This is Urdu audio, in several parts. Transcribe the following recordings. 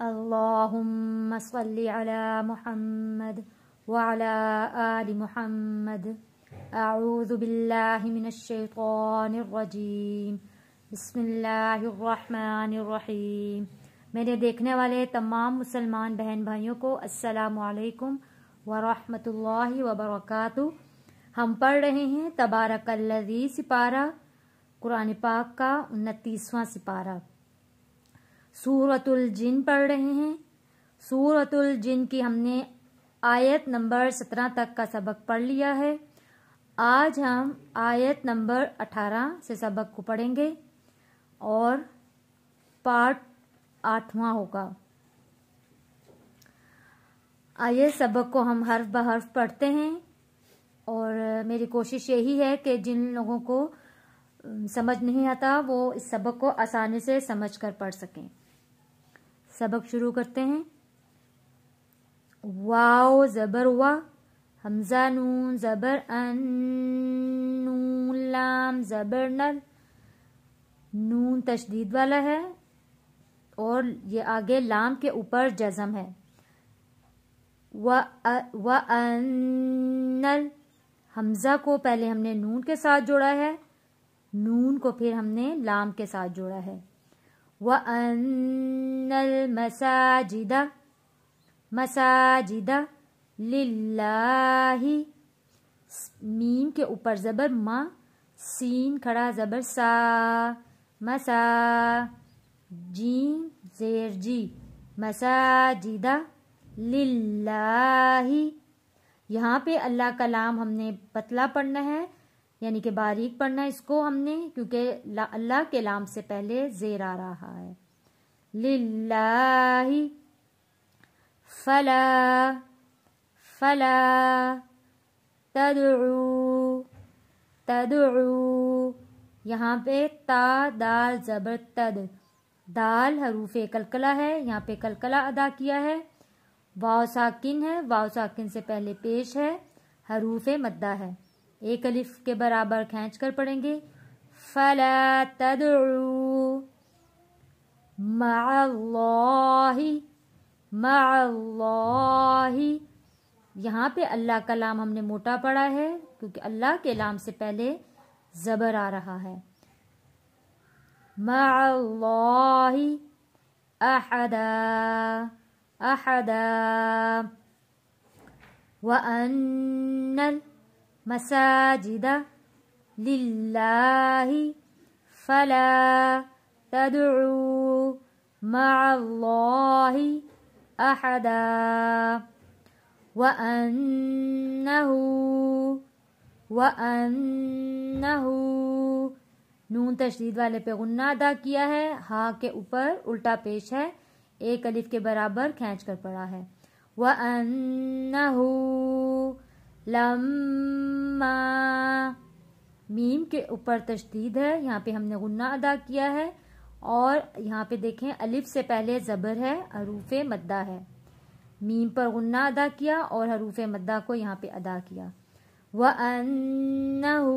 اللہم صلی علی محمد وعلی آل محمد۔ اعوذ باللہ من الشیطان الرجیم، بسم اللہ الرحمن الرحیم۔ میرے دیکھنے والے تمام مسلمان بہن بھائیوں کو السلام علیکم ورحمۃ اللہ وبرکاتہ۔ ہم پڑھ رہے ہیں تبارک الذی سپارہ، قرآن پاک کا 29واں سپارہ، سورۃ الجن پڑھ رہے ہیں۔ سورۃ الجن کی ہم نے آیت نمبر 17 تک کا سبق پڑھ لیا ہے۔ آج ہم آیت نمبر 18 سے سبق کو پڑھیں گے اور پارٹ 8واں ہوگا۔ آئیے سبق کو ہم حرف بحرف پڑھتے ہیں، اور میری کوشش یہی ہے کہ جن لوگوں کو سمجھ نہیں آتا وہ اس سبق کو آسانی سے سمجھ کر پڑھ سکیں۔ سبق شروع کرتے ہیں۔ واو زبر وا، حمزہ نون زبر ان، نون لام زبر نل، نون تشدید والا ہے اور یہ آگے لام کے اوپر جزم ہے۔ وَأَنَّ، حمزہ کو پہلے ہم نے نون کے ساتھ جوڑا ہے، نون کو پھر ہم نے لام کے ساتھ جوڑا ہے۔ وَأَنَّ الْمَسَاجِدَ، مساجد للہ، میم کے اوپر زبر ما، سین کھڑا زبر سا، مسا، جیم زیر جی، مساجد للہ۔ یہاں پہ اللہ کا لام ہم نے پتلا پڑھنا ہے، یعنی کہ باریک پڑھنا ہے اس کو ہم نے، کیونکہ اللہ کے لام سے پہلے زیر آ رہا ہے۔ للہ، فلا، فلا، تدعو، تدعو، یہاں پہ تا دال زبر تد، دال حروف قلقلہ ہے، یہاں پہ قلقلہ ادا کیا ہے۔ واو ساکن ہے، واو ساکن سے پہلے پیش ہے، حروف مدہ ہے، ایک الف کے برابر کھینچ کر پڑھیں گے۔ فلا تدعو مع اللہ، مع اللہ، یہاں پہ اللہ کا لام ہم نے موٹا پڑھا ہے کیونکہ اللہ کے لام سے پہلے زبر آ رہا ہے۔ مع اللہ احدا، احدا، وَأَنَّ الْمَسَاجِدَ لِلَّهِ فَلَا تَدْعُوا مَعَ اللَّهِ أَحَدًا وَأَنَّهُ، نون تشدید والے پہ غنہ ادا کیا ہے، ہا کے اوپر الٹا پیش ہے، ایک الف کے برابر کھینچ کر پڑا ہے۔ وَأَنَّهُ لَمَّا، میم کے اوپر تشدید ہے، یہاں پہ ہم نے غنہ ادا کیا ہے، اور یہاں پہ دیکھیں الف سے پہلے زبر ہے، حروف مدہ ہے، میم پر غنہ ادا کیا اور حروف مدہ کو یہاں پہ ادا کیا۔ وَأَنَّهُ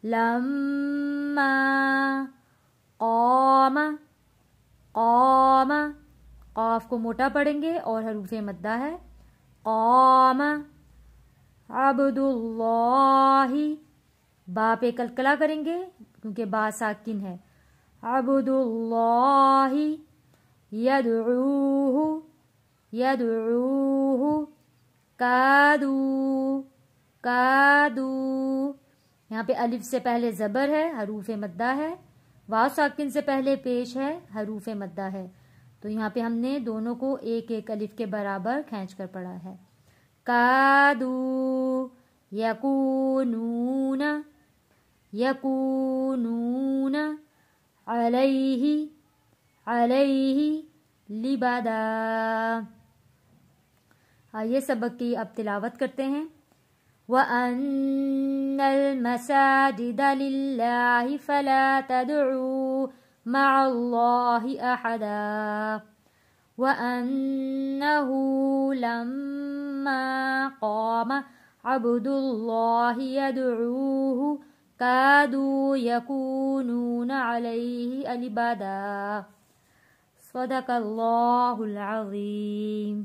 لَمَّا قَامَ، قَامَ، قاف کو موٹا پڑھیں گے اور حروف مدہ ہے۔ قام عبد اللہ، با پہ قلقلہ کریں گے کیونکہ با ساکن ہے۔ عبد اللہ یدعوہ، یدعوہ، کادو، کادو، یہاں پہ الف سے پہلے زبر ہے، حروف مدہ ہے، واو ساکن سے پہلے پیش ہے، حروف مدہ ہے، تو یہاں پہ ہم نے دونوں کو ایک ایک الف کے برابر کھینچ کر پڑھا ہے۔ کادو یکونون، یکونون علیہ، علیہ لبدا۔ آئیے سبق کی اب تلاوت کرتے ہیں۔ وَأَنَّ الْمَسَاجِدَ لِلَّهِ فَلَا تَدْعُوا مَعَ اللَّهِ أَحَدًا وَأَنَّهُ لَمَّا قَامَ عَبْدُ اللَّهِ يَدْعُوهُ كَادُوا يَكُونُونَ عَلَيْهِ لِبَدًا۔ صدق اللہ العظیم.